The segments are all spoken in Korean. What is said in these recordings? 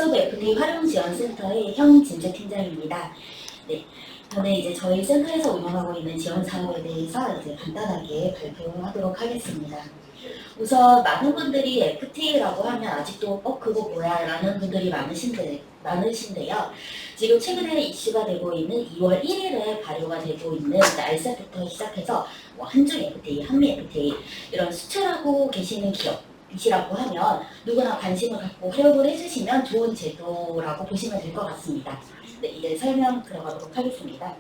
북서부 FTA 활용지원센터의 형진주 팀장입니다. 네, 저는 이제 저희 센터에서 운영하고 있는 지원 사업에 대해서 이제 간단하게 발표하도록 하겠습니다. 우선 많은 분들이 FTA라고 하면 아직도 그거 뭐야 라는 분들이 많으신데요. 지금 최근에 이슈가 되고 있는 2월 1일에 발효가 되고 있는 RCEP부터 시작해서 뭐 한중 FTA, 한미 FTA 이런 수출하고 계시는 기업이시라고 하면 누구나 관심을 갖고 활용을 해주시면 좋은 제도라고 보시면 될 것 같습니다. 네, 이제 설명 들어가도록 하겠습니다.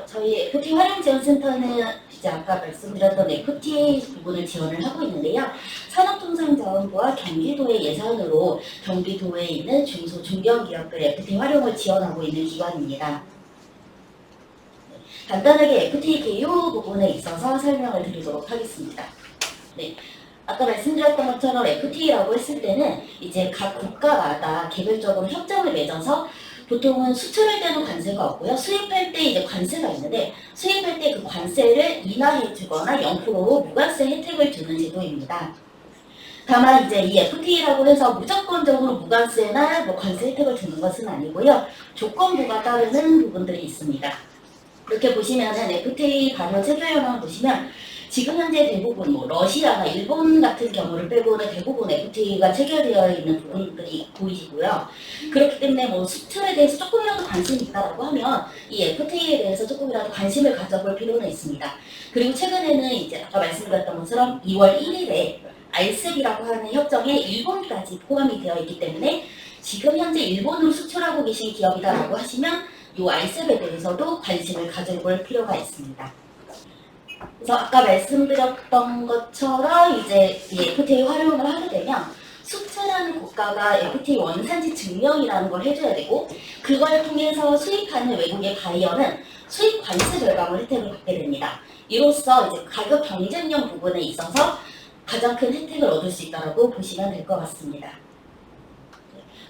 저희 FTA 활용지원센터는 이제 아까 말씀드렸던 FTA 부분을 지원을 하고 있는데요. 산업통상자원부와 경기도의 예산으로 경기도에 있는 중소 중견기업들 FTA 활용을 지원하고 있는 기관입니다. 간단하게 FTA 개요 부분에 있어서 설명을 드리도록 하겠습니다. 네. 아까 말씀드렸던 것처럼 FTA라고 했을 때는 이제 각 국가마다 개별적으로 협정을 맺어서 보통은 수출할 때는 관세가 없고요. 수입할 때 이제 관세가 있는데 수입할 때 그 관세를 인하해 주거나 0%로 무관세 혜택을 주는 제도입니다. 다만 이제 이 FTA라고 해서 무조건적으로 무관세나 뭐 관세 혜택을 주는 것은 아니고요. 조건부가 따르는 부분들이 있습니다. 이렇게 보시면은 FTA 발효 체결령을 보시면 지금 현재 대부분 뭐 러시아나 일본 같은 경우를 빼고는 대부분 FTA가 체결되어 있는 부분들이 보이시고요. 그렇기 때문에 뭐 수출에 대해서 조금이라도 관심이 있다고 하면 이 FTA에 대해서 조금이라도 관심을 가져볼 필요는 있습니다. 그리고 최근에는 이제 아까 말씀드렸던 것처럼 2월 1일에 RCEP이라고 하는 협정에 일본까지 포함이 되어 있기 때문에 지금 현재 일본으로 수출하고 계신 기업이다라고 하시면 이 RCEP에 대해서도 관심을 가져볼 필요가 있습니다. 그래서 아까 말씀드렸던 것처럼 이제 이 FTA 활용을 하게 되면 수출하는 국가가 FTA 원산지 증명이라는 걸 해줘야 되고 그걸 통해서 수입하는 외국의 바이어는 수입 관세 절감을 혜택을 받게 됩니다. 이로써 이제 가격 경쟁력 부분에 있어서 가장 큰 혜택을 얻을 수 있다고 보시면 될 것 같습니다.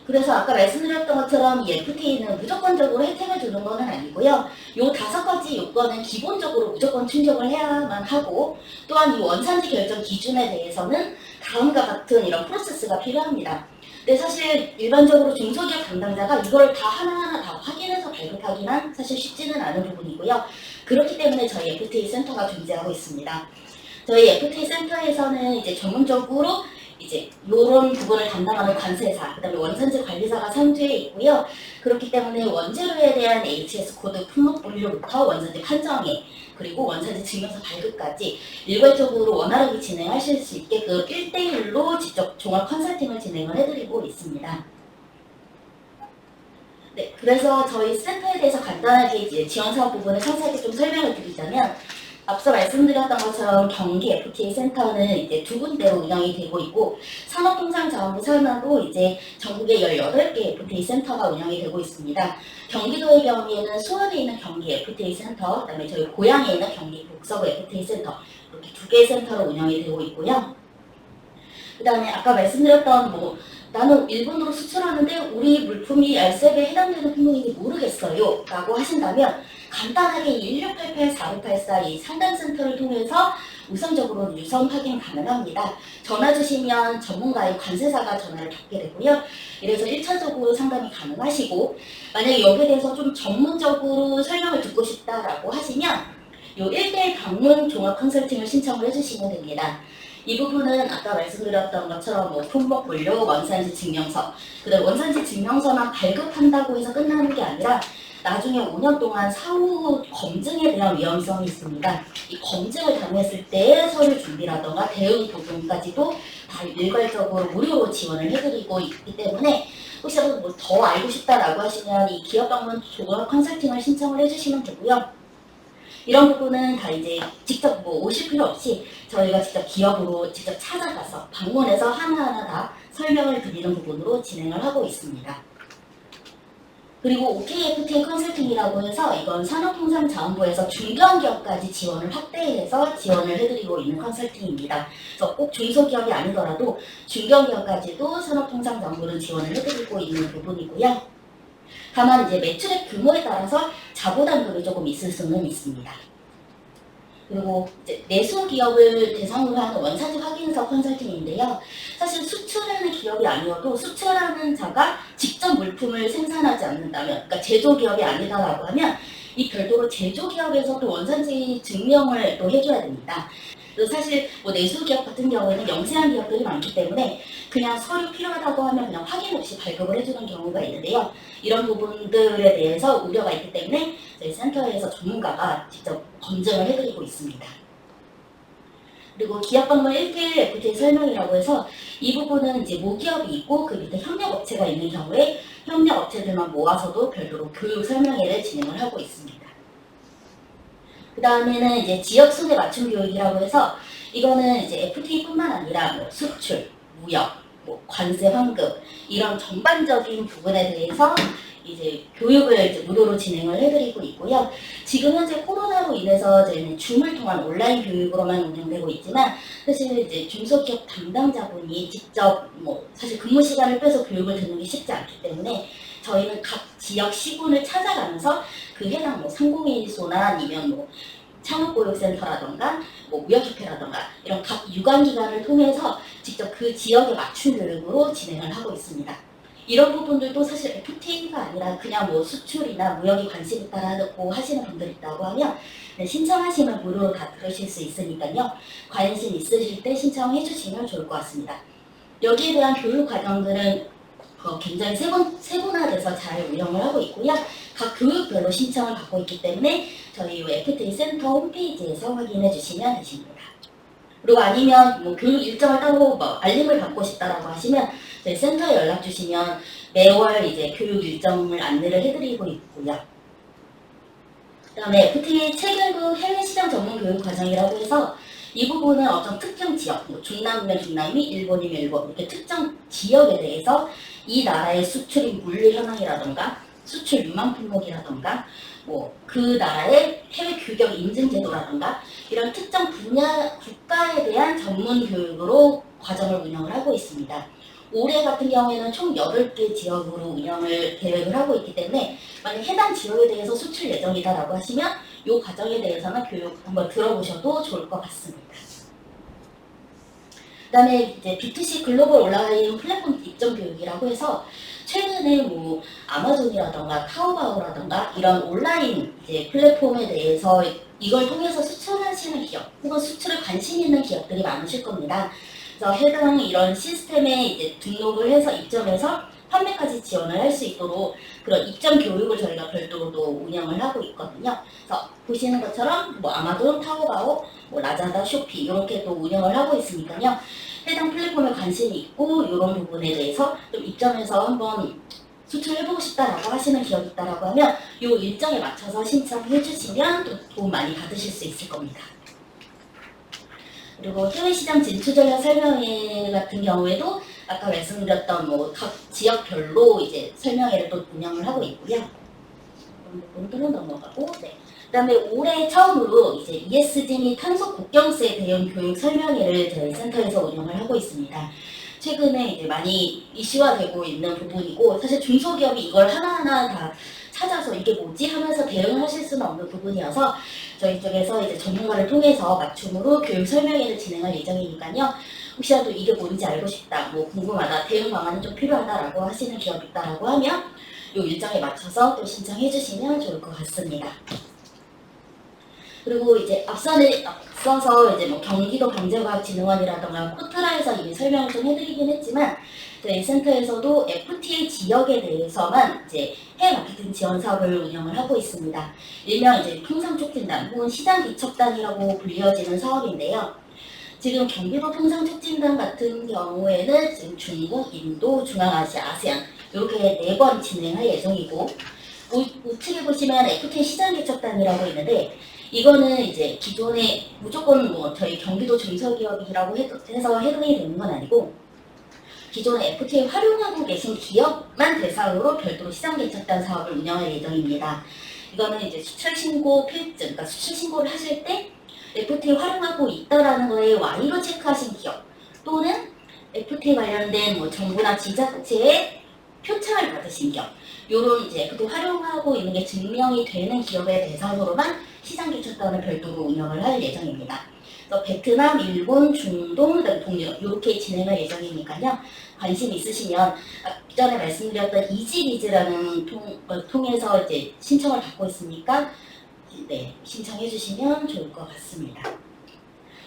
그래서 아까 말씀드렸던 것처럼 이 FTA는 무조건적으로 혜택을 주는 것은 아니고요. 이 5가지 요건은 기본적으로 무조건 충족을 해야만 하고 또한 이 원산지 결정 기준에 대해서는 다음과 같은 이런 프로세스가 필요합니다. 근데 사실 일반적으로 중소기업 담당자가 이걸 다 하나하나 다 확인해서 발급하기는 사실 쉽지는 않은 부분이고요. 그렇기 때문에 저희 FTA 센터가 존재하고 있습니다. 저희 FTA 센터에서는 이제 전문적으로 이제 이런 부분을 담당하는 관세사, 그다음에 원산지 관리사가 상주해 있고요. 그렇기 때문에 원재료에 대한 HS 코드 품목 분류부터 원산지 판정에 그리고 원산지 증명서 발급까지 일괄적으로 원활하게 진행하실 수 있게끔 1대1로 직접 종합 컨설팅을 진행을 해드리고 있습니다. 네, 그래서 저희 센터에 대해서 간단하게 이제 지원 사업 부분을 상세하게 좀 설명을 드리자면 앞서 말씀드렸던 것처럼 경기 FTA 센터는 이제 2군데로 운영이 되고 있고 산업통상자원부 산하로 이제 전국에 18개 FTA 센터가 운영이 되고 있습니다. 경기도의 경우에는 수원에 있는 경기 FTA 센터, 그다음에 저희 고양에 있는 경기 북서부 FTA 센터 이렇게 2개의 센터로 운영이 되고 있고요. 그다음에 아까 말씀드렸던 뭐 나는 일본으로 수출하는데 우리 물품이 RCEP에 해당되는 품목인지 모르겠어요 라고 하신다면 간단하게 1688-4684 이 상담센터를 통해서 우선적으로 유선 확인 가능합니다. 전화 주시면 전문가의 관세사가 전화를 받게 되고요. 이래서 1차적으로 상담이 가능하시고 만약에 여기에 대해서 좀 전문적으로 설명을 듣고 싶다라고 하시면 이 1대1 방문 종합 컨설팅을 신청을 해주시면 됩니다. 이 부분은 아까 말씀드렸던 것처럼 뭐 품목 분류, 원산지 증명서, 그다음 원산지 증명서만 발급한다고 해서 끝나는 게 아니라 나중에 5년 동안 사후 검증에 대한 위험성이 있습니다. 이 검증을 당했을 때의 서류 준비라던가 대응 부분까지도 다 일괄적으로 무료로 지원을 해드리고 있기 때문에 혹시라도 뭐 더 알고 싶다라고 하시면 이 기업 방문 종합 컨설팅을 신청을 해주시면 되고요. 이런 부분은 다 이제 직접 뭐 오실 필요 없이 저희가 직접 기업으로 직접 찾아가서 방문해서 하나하나 다 설명을 드리는 부분으로 진행을 하고 있습니다. 그리고 OKFTA 컨설팅이라고 해서 이건 산업통상자원부에서 중견기업까지 지원을 확대해서 지원을 해드리고 있는 컨설팅입니다. 그래서 꼭 중소기업이 아니더라도 중견기업까지도 산업통상자원부는 지원을 해드리고 있는 부분이고요. 다만 이제 매출액 규모에 따라서 자부담금이 조금 있을 수는 있습니다. 그리고 이제 내수 기업을 대상으로 하는 원산지 확인서 컨설팅인데요. 사실 수출하는 기업이 아니어도 수출하는 자가 직접 물품을 생산하지 않는다면, 그러니까 제조기업이 아니다라고 하면 이 별도로 제조기업에서도 원산지 증명을 또 해줘야 됩니다. 그래서 사실 뭐 내수기업 같은 경우에는 영세한 기업들이 많기 때문에 그냥 서류 필요하다고 하면 그냥 확인 없이 발급을 해주는 경우가 있는데요. 이런 부분들에 대해서 우려가 있기 때문에 저희 센터에서 전문가가 직접 검증을 해드리고 있습니다. 그리고 기업 방문 1대1 FTA 설명이라고 해서 이 부분은 이제 모기업이 있고 그 밑에 협력업체가 있는 경우에 협력업체들만 모아서도 별도로 교육 설명회를 진행을 하고 있습니다. 그 다음에는 이제 지역 순회 맞춤 교육이라고 해서 이거는 이제 FTA뿐만 아니라 뭐 수출, 무역, 뭐 관세 환급 이런 전반적인 부분에 대해서 이제 교육을 이제 무료로 진행을 해드리고 있고요. 지금 현재 코로나로 인해서 저희는 줌을 통한 온라인 교육으로만 운영되고 있지만 사실 이제 중소기업 담당자분이 직접 뭐 사실 근무 시간을 빼서 교육을 듣는 게 쉽지 않기 때문에 저희는 각 지역 시군을 찾아가면서 그 해당 뭐 상공인소나 아니면 뭐 창업교육센터라던가 뭐 무역협회라던가 이런 각 유관기관을 통해서 직접 그 지역에 맞춘 교육으로 진행을 하고 있습니다. 이런 부분들도 사실 FTA가 아니라 그냥 뭐 수출이나 무역에 관심 있다라고 하시는 분들 있다고 하면 신청하시면 무료로 다 들으실 수 있으니까요. 관심 있으실 때 신청해 주시면 좋을 것 같습니다. 여기에 대한 교육 과정들은 굉장히 세분화돼서 잘 운영을 하고 있고요. 각 교육별로 신청을 받고 있기 때문에 저희 FTA 센터 홈페이지에서 확인해 주시면 되십니다. 그리고 아니면 뭐 교육 일정을 따로 뭐 알림을 받고 싶다라고 하시면 저희 센터에 연락 주시면 매월 이제 교육 일정을 안내를 해드리고 있고요. 그다음에 FTA 체결국 해외 시장 전문 교육 과정이라고 해서 이 부분은 어떤 특정 지역, 뭐 중남이면 중남미, 일본이면 일본 이렇게 특정 지역에 대해서 이 나라의 수출입 물류 현황이라던가 수출 유망 품목이라던가 뭐 그 나라의 해외 규격 인증 제도라던가 이런 특정 분야 국가에 대한 전문 교육으로 과정을 운영을 하고 있습니다. 올해 같은 경우에는 총 8개 지역으로 운영을 계획을 하고 있기 때문에 만약 해당 지역에 대해서 수출 예정이다라고 하시면 이 과정에 대해서는 교육 한번 들어보셔도 좋을 것 같습니다. 그다음에 이제 B2C 글로벌 온라인 플랫폼 입점 교육이라고 해서 최근에 뭐 아마존이라던가 타오바오라던가 이런 온라인 이제 플랫폼에 대해서 이걸 통해서 수출하시는 기업 혹은 수출에 관심 있는 기업들이 많으실 겁니다. 그래서 해당 이런 시스템에 이제 등록을 해서 입점해서 판매까지 지원을 할 수 있도록 그런 입점 교육을 저희가 별도로 또 운영을 하고 있거든요. 그래서 보시는 것처럼 뭐 아마존, 타오바오, 뭐 라자다, 쇼피 이렇게 또 운영을 하고 있으니까요. 해당 플랫폼에 관심이 있고 이런 부분에 대해서 좀 입점해서 한번 수출해보고 싶다라고 하시는 기업이 있다라고 하면 이 일정에 맞춰서 신청해 주시면 또 도움 많이 받으실 수 있을 겁니다. 그리고 해외시장 진출 전략 설명회 같은 경우에도 아까 말씀드렸던 뭐 각 지역별로 이제 설명회를 또 운영을 하고 있고요. 그런 부분들은 넘어가고, 네. 그다음에 올해 처음으로 이제 ESG 및 탄소 국경세 대응 교육 설명회를 저희 센터에서 운영을 하고 있습니다. 최근에 이제 많이 이슈화되고 있는 부분이고 사실 중소기업이 이걸 하나하나 다 찾아서 이게 뭐지 하면서 대응을 하실 수는 없는 부분이어서 저희 쪽에서 이제 전문가를 통해서 맞춤으로 교육 설명회를 진행할 예정이니까요. 혹시라도 이게 뭔지 알고 싶다, 뭐 궁금하다, 대응 방안이 좀 필요하다라고 하시는 기업이 있다라고 하면 이 일정에 맞춰서 또 신청해 주시면 좋을 것 같습니다. 그리고 이제 앞서서 이제 뭐 경기도 경제과학진흥원이라던가 코트라에서 이미 설명을 좀 해드리긴 했지만 저희 센터에서도 FTA 지역에 대해서만 이제 해외 마케팅 지원 사업을 운영을 하고 있습니다. 일명 이제 통상촉진단 혹은 시장개척단이라고 불리어지는 사업인데요. 지금 경기도 통상촉진단 같은 경우에는 지금 중국, 인도, 중앙아시아, 아세안 이렇게 4번 진행할 예정이고 우측에 보시면 FTA 시장개척단이라고 있는데 이거는 이제 기존에 무조건 뭐 저희 경기도 중소기업이라고 해서 해당이 되는 건 아니고 기존에 FTA 활용하고 계신 기업만 대상으로 별도로 시장개척단 사업을 운영할 예정입니다. 이거는 이제 수출신고 필증, 그러니까 수출신고를 하실 때 FTA 활용하고 있다라는 거에 Y로 체크하신 기업 또는 FTA 관련된 뭐 정부나 지자체의 표창을 받으신 기업, 요런 이제 FTA 활용하고 있는 게 증명이 되는 기업의 대상으로만 시장 개척단을 별도로 운영을 할 예정입니다. 그래서 베트남, 일본, 중동, 그다음에 동유 이렇게 진행할 예정이니까요. 관심 있으시면 전에 말씀드렸던 이지비즈라는 통해서 이제 신청을 받고 있으니까 네, 신청해 주시면 좋을 것 같습니다.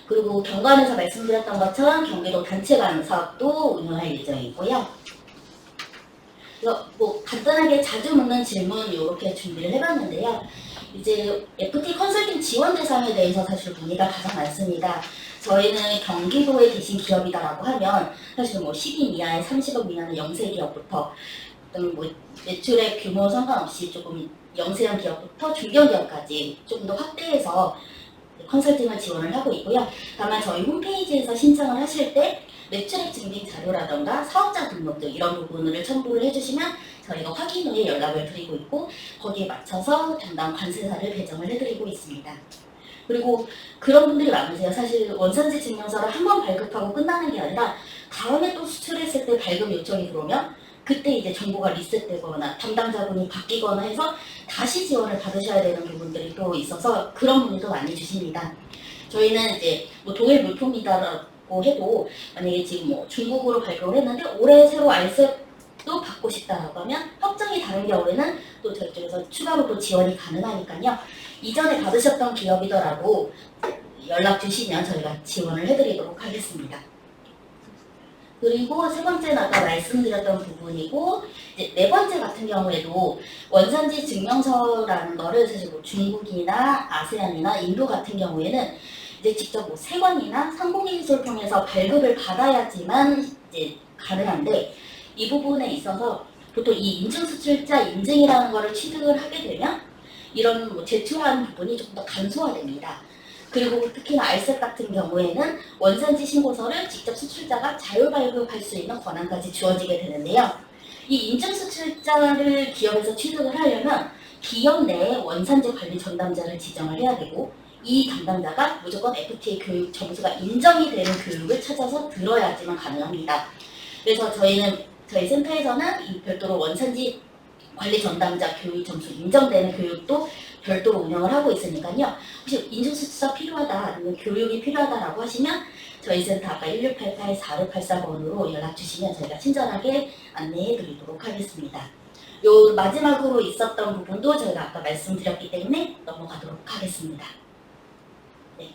그리고 경관에서 말씀드렸던 것처럼 경기도 단체 간 사업도 운영할 예정이고요. 그래서 뭐 간단하게 자주 묻는 질문 이렇게 준비를 해봤는데요. 이제 FT 컨설팅 지원 대상에 대해서 사실 문의가 가장 많습니다. 저희는 경기도에 계신 기업이다라고 하면 사실 뭐 10인 이하의 30억 미만의 영세 기업부터 뭐 매출의 규모 상관없이 조금 영세한 기업부터 중견 기업까지 좀 더 확대해서 컨설팅을 지원을 하고 있고요. 다만 저희 홈페이지에서 신청을 하실 때 매출액 증빙 자료라던가 사업자 등록등 이런 부분을 첨부를 해주시면 저희가 확인 후에 연락을 드리고 있고 거기에 맞춰서 담당 관세사를 배정을 해드리고 있습니다. 그리고 그런 분들이 많으세요. 사실 원산지 증명서를 한 번 발급하고 끝나는 게 아니라 다음에 또 수출했을 때 발급 요청이 들어오면 그때 이제 정보가 리셋되거나 담당자분이 바뀌거나 해서 다시 지원을 받으셔야 되는 부분들이 또 있어서 그런 문의도 많이 주십니다. 저희는 이제 뭐 동일 물품이다라고 해도 만약에 지금 뭐 중국으로 발급을 했는데 올해 새로 알셉도 받고 싶다라고 하면 협정이 다른 경우에는 또 저희 쪽에서 추가로 또 지원이 가능하니까요. 이전에 받으셨던 기업이더라도 연락 주시면 저희가 지원을 해드리도록 하겠습니다. 그리고 세 번째는 아까 말씀드렸던 부분이고 이제 네 번째 같은 경우에도 원산지 증명서라는 거를 사실 뭐 중국이나 아세안이나 인도 같은 경우에는 이제 직접 뭐 세관이나 상공인수를 통해서 발급을 받아야지만 이제 가능한데 이 부분에 있어서 보통 이 인증수출자 인증이라는 거를 취득을 하게 되면 이런 뭐 제출하는 부분이 조금 더 간소화됩니다. 그리고 특히나 알셉 같은 경우에는 원산지 신고서를 직접 수출자가 자율 발급할 수 있는 권한까지 주어지게 되는데요. 이 인증 수출자를 기업에서 취득을 하려면 기업 내에 원산지 관리 전담자를 지정을 해야 되고 이 담당자가 무조건 FTA 교육 점수가 인정이 되는 교육을 찾아서 들어야지만 가능합니다. 그래서 저희 센터에서는 이 별도로 원산지 관리 전담자 교육 점수 인정되는 교육도 별도로 운영을 하고 있으니까요. 혹시 인증수수자 필요하다 아니면 교육이 필요하다라고 하시면 저희 센터 아까 1688-4684번으로 연락 주시면 저희가 친절하게 안내해 드리도록 하겠습니다. 요 마지막으로 있었던 부분도 저희가 아까 말씀드렸기 때문에 넘어가도록 하겠습니다. 네.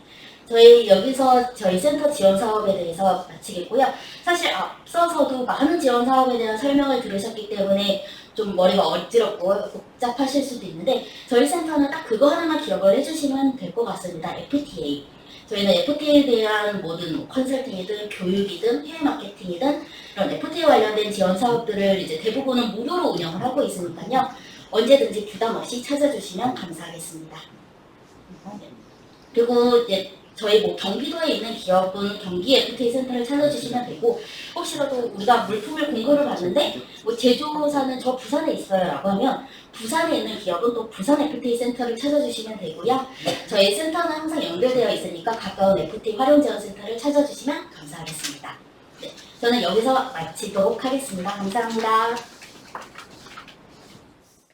저희 여기서 저희 센터 지원 사업에 대해서 마치겠고요. 사실 앞서서도 많은 지원 사업에 대한 설명을 들으셨기 때문에 좀 머리가 어지럽고 복잡하실 수도 있는데 저희 센터는 딱 그거 하나만 기억을 해주시면 될 것 같습니다. FTA. 저희는 FTA에 대한 모든 컨설팅이든 교육이든 해외 마케팅이든 이런 FTA 관련된 지원 사업들을 이제 대부분은 무료로 운영을 하고 있으니까요. 언제든지 부담 없이 찾아주시면 감사하겠습니다. 그리고 이제 저희 뭐 경기도에 있는 기업은 경기 FTA 센터를 찾아주시면 되고 혹시라도 우리가 물품을 공급을 받는데 뭐 제조사는 저 부산에 있어요라고 하면 부산에 있는 기업은 또 부산 FTA 센터를 찾아주시면 되고요. 저희 센터는 항상 연결되어 있으니까 가까운 FTA 활용 지원 센터를 찾아주시면 감사하겠습니다. 네, 저는 여기서 마치도록 하겠습니다. 감사합니다.